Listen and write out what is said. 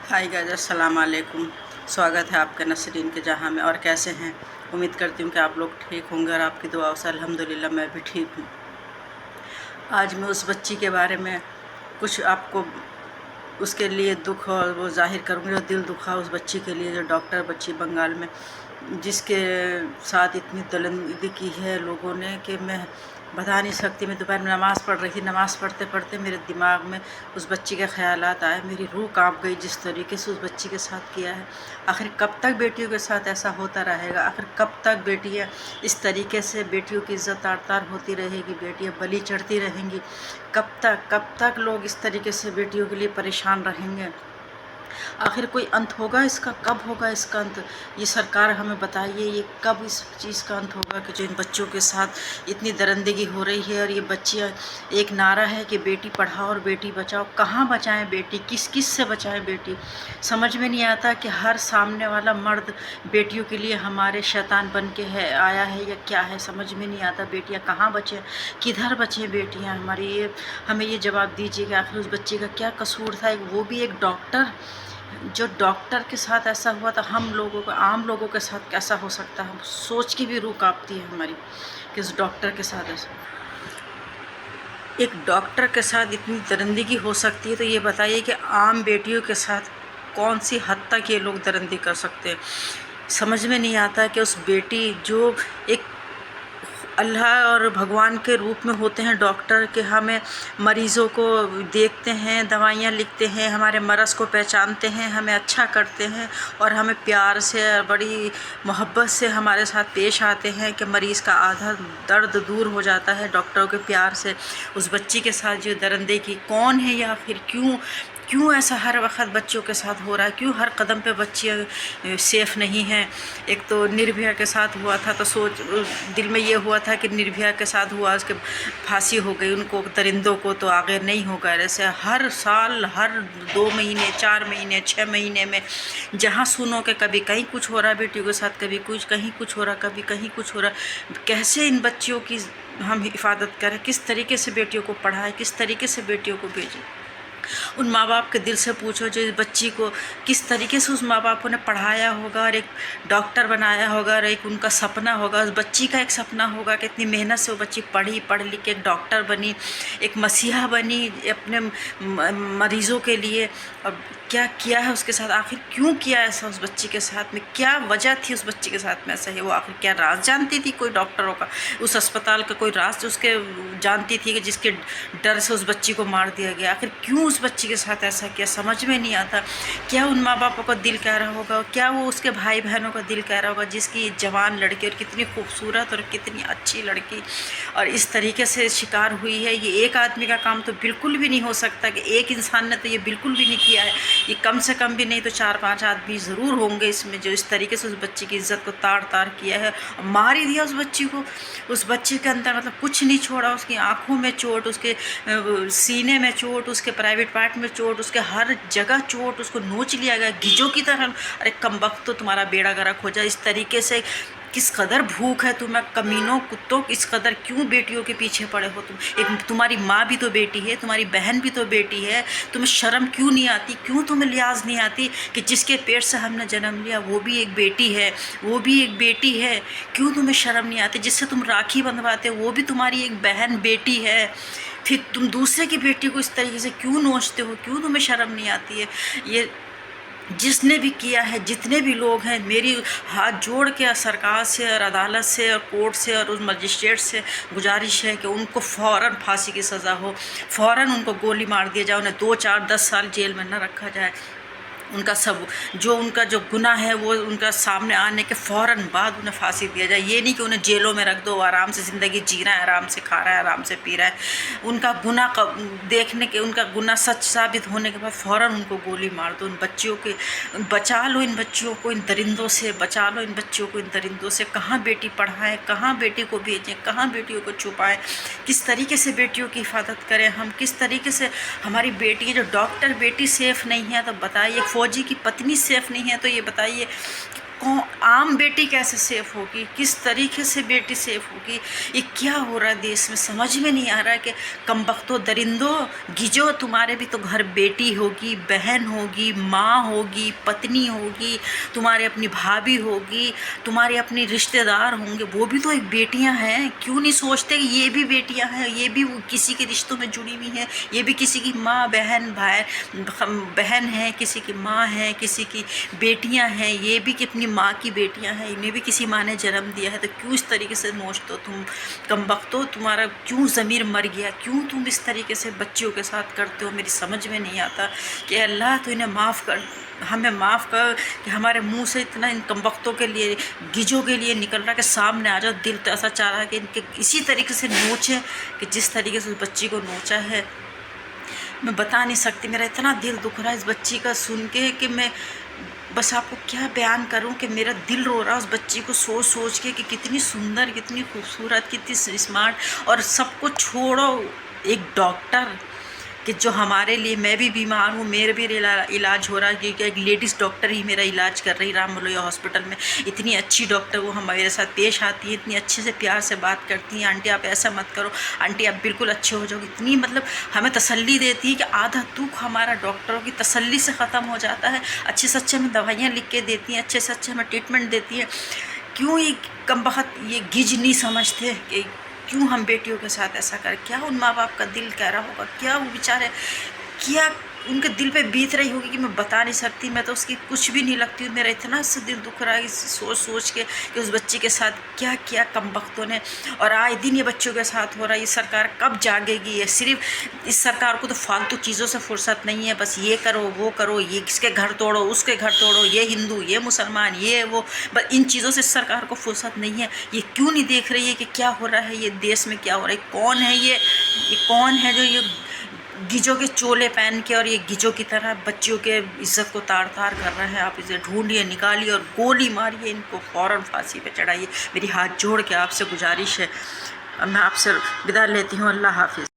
Hi guys, अस्सलाम वालेकुम। स्वागत है आपका नसरीन के जहां में। और कैसे हैं? उम्मीद करती हूँ कि आप लोग ठीक होंगे और आपकी दुआओं से अल्हम्दुलिल्लाह मैं भी ठीक हूँ। आज मैं उस बच्ची के बारे में कुछ आपको उसके लिए दुख और वो ज़ाहिर करूँगी, जो दिल दुखा उस बच्ची के लिए, जो डॉक्टर बच्ची बंगाल में जिसके साथ इतनी दरिंदगी की है लोगों ने कि मैं बता नहीं सकती। मैं दोपहर में नमाज़ पढ़ रही थी, नमाज़ पढ़ते पढ़ते मेरे दिमाग में उस बच्ची के ख़यालात आए। मेरी रूह कांप गई जिस तरीके से उस बच्ची के साथ किया है। आखिर कब तक बेटियों के साथ ऐसा होता रहेगा? आखिर कब तक बेटियां इस तरीके से, बेटियों की इज़्ज़त तार-तार होती रहेगी, बेटियां बलि चढ़ती रहेंगी? कब तक लोग इस तरीके से बेटियों के लिए परेशान रहेंगे? आखिर कोई अंत होगा इसका? कब होगा इसका अंत? ये सरकार हमें बताइए, ये कब इस चीज़ का अंत होगा कि जो इन बच्चों के साथ इतनी दरिंदगी हो रही है। और ये बच्चियाँ, एक नारा है कि बेटी पढ़ाओ और बेटी बचाओ। कहाँ बचाएं बेटी? किस किस से बचाएं बेटी? समझ में नहीं आता कि हर सामने वाला मर्द बेटियों के लिए हमारे शैतान बन के है आया है या क्या है, समझ में नहीं आता। बेटियाँ कहाँ बचें, किधर बचें बेटियाँ हमारी? ये हमें ये जवाब दीजिए कि आखिर उस बच्चे का क्या कसूर था? वो भी एक डॉक्टर, जो डॉक्टर के साथ ऐसा हुआ तो हम लोगों को, आम लोगों के साथ कैसा हो सकता है? हम सोच के भी रूह कांपती है हमारी कि उस डॉक्टर के साथ ऐसा, एक डॉक्टर के साथ इतनी दरिंदगी हो सकती है। तो ये बताइए कि आम बेटियों के साथ कौन सी हद तक ये लोग दरिंदगी कर सकते हैं? समझ में नहीं आता कि उस बेटी, जो एक अल्लाह और भगवान के रूप में होते हैं डॉक्टर, के हमें मरीज़ों को देखते हैं, दवाइयाँ लिखते हैं, हमारे मरज़ को पहचानते हैं, हमें अच्छा करते हैं और हमें प्यार से, बड़ी मोहब्बत से हमारे साथ पेश आते हैं कि मरीज़ का आधा दर्द दूर हो जाता है डॉक्टरों के प्यार से। उस बच्ची के साथ जो दरिंदगी, कौन है या फिर क्यों ऐसा हर वक्त बच्चों के साथ हो रहा है? क्यों हर कदम पे बच्चियाँ सेफ़ नहीं हैं? एक तो निर्भया के साथ हुआ था तो दिल में ये हुआ था कि निर्भया के साथ हुआ, उसके फांसी हो गई, उनको, दरिंदों को तो आगे नहीं होगा। ऐसे हर साल, हर 2 महीने, 4 महीने, 6 महीने में जहाँ सुनो कि कभी कहीं कुछ हो रहा है बेटियों के साथ, कभी कुछ कहीं कुछ हो रहा, कभी कहीं कुछ हो रहा। कैसे इन बच्चियों की हम हिफाजत करें? किस तरीके से बेटियों को पढ़ाएं? किस तरीके से बेटियों को भेजें? उन माँ बाप के दिल से पूछो जो इस बच्ची को किस तरीके से उस माँ बापों ने पढ़ाया होगा और एक डॉक्टर बनाया होगा, और एक उनका सपना होगा, उस बच्ची का एक सपना होगा कि इतनी मेहनत से वो बच्ची पढ़ लिख के एक डॉक्टर बनी, एक मसीहा बनी अपने मरीज़ों के लिए। और क्या किया है उसके साथ? आखिर क्यों किया ऐसा उस बच्ची के साथ में? क्या वजह थी उस बच्ची के साथ में ऐसा है? वो आखिर क्या राज जानती थी कोई डॉक्टरों का, उस अस्पताल का कोई राज उसके जानती थी कि जिसके डर से उस बच्ची को मार दिया गया? आखिर क्यों उस बच्ची के साथ ऐसा किया? समझ में नहीं आता। क्या उन माँ बापों का दिल कह रहा होगा, क्या वो उसके भाई बहनों का दिल कह रहा होगा, जिसकी जवान लड़की, और कितनी खूबसूरत और कितनी अच्छी लड़की, और इस तरीके से शिकार हुई है? ये एक आदमी का काम तो बिल्कुल भी नहीं हो सकता कि एक इंसान ने तो ये बिल्कुल भी नहीं किया है। ये कम से कम भी नहीं तो 4-5 आदमी ज़रूर होंगे इसमें, जो इस तरीके से उस बच्ची की इज़्ज़त को तार किया है, मार ही दिया उस बच्ची को। उस बच्चे के अंदर मतलब कुछ नहीं छोड़ा, उसकी आँखों में चोट, उसके सीने में चोट, उसके प्राइवेट पार्ट में चोट, उसके हर जगह चोट, उसको नोच लिया गया गिजों की तरह। अरे कमबख्त, तो तुम्हारा बेड़ा गर्क हो जाए इस तरीके से। किस कदर भूख है तुम्हें, कमीनों कुत्तों, इस कदर क्यों बेटियों के पीछे पड़े हो तुम? एक तुम्हारी माँ भी तो बेटी है, तुम्हारी बहन भी तो बेटी है। तुम्हें शर्म क्यों नहीं आती? क्यों तुम्हें लिहाज नहीं आती कि जिसके पेट से हमने जन्म लिया वो भी एक बेटी है, वो भी एक बेटी है? क्यों तुम्हें शर्म नहीं आती? जिससे तुम राखी बंधवाते हो वो भी तुम्हारी एक बहन बेटी है। फिर तुम दूसरे की बेटी को इस तरीके से क्यों नोचते हो? क्यों तुम्हें शर्म नहीं आती है? ये जिसने भी किया है, जितने भी लोग हैं, मेरी हाथ जोड़ के सरकार से और अदालत से और कोर्ट से और उस मजिस्ट्रेट से गुजारिश है कि उनको फ़ौरन फांसी की सज़ा हो, फ़ौरन उनको गोली मार दिया जाए, उन्हें 2, 4, 10 साल जेल में न रखा जाए। उनका उनका जो गुनाह है वो उनका सामने आने के फ़ौरन बाद उन्हें फांसी दिया जाए। ये नहीं कि उन्हें जेलों में रख दो, आराम से ज़िंदगी जी रहा है, आराम से खा रहा है, आराम से पी रहा है। उनका गुनाह देखने के, उनका गुनाह सच साबित होने के बाद फ़ौरन उनको गोली मार दो। इन बच्चियों के बचा लो, इन बच्चियों को इन दरिंदों से बचा लो, इन बच्चियों को इन दरिंदों से। कहाँ बेटी पढ़ाएं, कहाँ बेटी को भेजें, कहाँ बेटियों को छुपाएं? किस तरीके से बेटियों की हिफाजत करें हम? किस तरीके से हमारी बेटी, जो डॉक्टर बेटी सेफ़ नहीं है तो बताइए, फौजी की पत्नी सेफ़ नहीं है तो ये बताइए عام بیٹی کیسے سیف ہوگی؟ کس طریقے سے بیٹی سیف ہوگی؟ یہ کیا ہو رہا ہے دیش میں؟ سمجھ میں نہیں آ رہا ہے کہ کم بختو درندو گیجو، تمہارے بھی تو گھر بیٹی ہوگی، بہن ہوگی، ماں ہوگی، پتنی ہوگی، تمہارے اپنی بھابھی ہوگی، تمہارے اپنی رشتہ دار ہوں گے، وہ بھی تو ایک بیٹیاں ہیں۔ کیوں نہیں سوچتے کہ یہ بھی بیٹیاں ہیں، یہ بھی کسی کے رشتوں میں جڑی ہوئی ہیں، یہ بھی کسی کی ماں بہن ہے، کسی کی ماں ہے، کسی کی بیٹیاں ہیں، یہ بھی کہ اپنی ماں کی بیٹیاں ہیں، انہیں بھی کسی ماں نے جنم دیا ہے۔ تو کیوں اس طریقے سے نوچتے ہو تم کم بختو؟ تمہارا کیوں ضمیر مر گیا؟ کیوں تم اس طریقے سے بچیوں کے ساتھ کرتے ہو؟ میری سمجھ میں نہیں آتا کہ اللہ تو انہیں معاف کر، ہمیں معاف کر کہ ہمارے منہ سے اتنا ان کم بختوں کے لیے، گیجوں کے لیے نکل رہا کہ سامنے آ جاؤ۔ دل تو ایسا چاہ رہا ہے کہ ان کے اسی طریقے سے نوچیں کہ جس طریقے سے اس بچی کو نوچا ہے۔ میں بتا نہیں سکتی، میرا اتنا دل دکھ رہا ہے اس بچی کا سن کے کہ میں بس آپ کو کیا بیان کروں کہ میرا دل رو رہا اس بچی کو سوچ کے کہ کتنی سندر، کتنی خوبصورت، کتنی اسمارٹ، اور سب کو چھوڑو ایک ڈاکٹر کہ جو ہمارے لیے، میں بھی بیمار ہوں، میرے بھی علاج ہو رہا ہے کیونکہ ایک لیڈیز ڈاکٹر ہی میرا علاج کر رہی رام ملویا ہاسپٹل میں۔ اتنی اچھی ڈاکٹر وہ ہمارے ساتھ پیش آتی ہے، اتنی اچھے سے پیار سے بات کرتی ہیں، آنٹی آپ ایسا مت کرو، آنٹی آپ بالکل اچھے ہو جاؤ، اتنی مطلب ہمیں تسلی دیتی ہے کہ آدھا دکھ ہمارا ڈاکٹروں کی تسلی سے ختم ہو جاتا ہے۔ اچھے سے اچھے ہمیں دوائیاں لکھ کے دیتی ہیں، اچھے سے اچھے ہمیں ٹریٹمنٹ دیتی ہیں۔ کیوں یہ کم بخت یہ گج نہیں سمجھتے کہ کیوں ہم بیٹیوں کے ساتھ ایسا کریں؟ کیا ان ماں باپ کا دل کہہ رہا ہوگا؟ کیا وہ بیچارے، کیا ان کے دل پہ بیت رہی ہوگی کہ میں بتا نہیں سکتی۔ میں تو اس کی کچھ بھی نہیں لگتی ہوں، میرا اتنا سے دل دکھ رہا ہے سوچ کے کہ اس بچی کے ساتھ کیا کیا کم بختوں نے، اور آئے دن یہ بچوں کے ساتھ ہو رہا ہے۔ یہ سرکار کب جاگے گی؟ یہ صرف اس سرکار کو تو فالتو چیزوں سے فرصت نہیں ہے، بس یہ کرو وہ کرو، یہ اس کے گھر توڑو، اس کے گھر توڑو، یہ ہندو، یہ مسلمان، یہ وہ، بس ان چیزوں سے اس سرکار کو فرصت نہیں ہے۔ یہ کیوں نہیں دیکھ رہی ہے کہ کیا ہو رہا ہے یہ دیش میں، کیا ہو رہا ہے؟ کون ہے یہ کون ہے جو یہ گیجوں کے چولے پہن کے اور یہ گیجوں کی طرح بچیوں کے عزت کو تار تار کر رہے ہیں؟ آپ اسے ڈھونڈیے، نکالیے اور گولی ماریے، ان کو فوراً پھانسی پہ چڑھائیے۔ میری ہاتھ جوڑ کے آپ سے گزارش ہے، میں آپ سے ودا لیتی ہوں۔ اللہ حافظ۔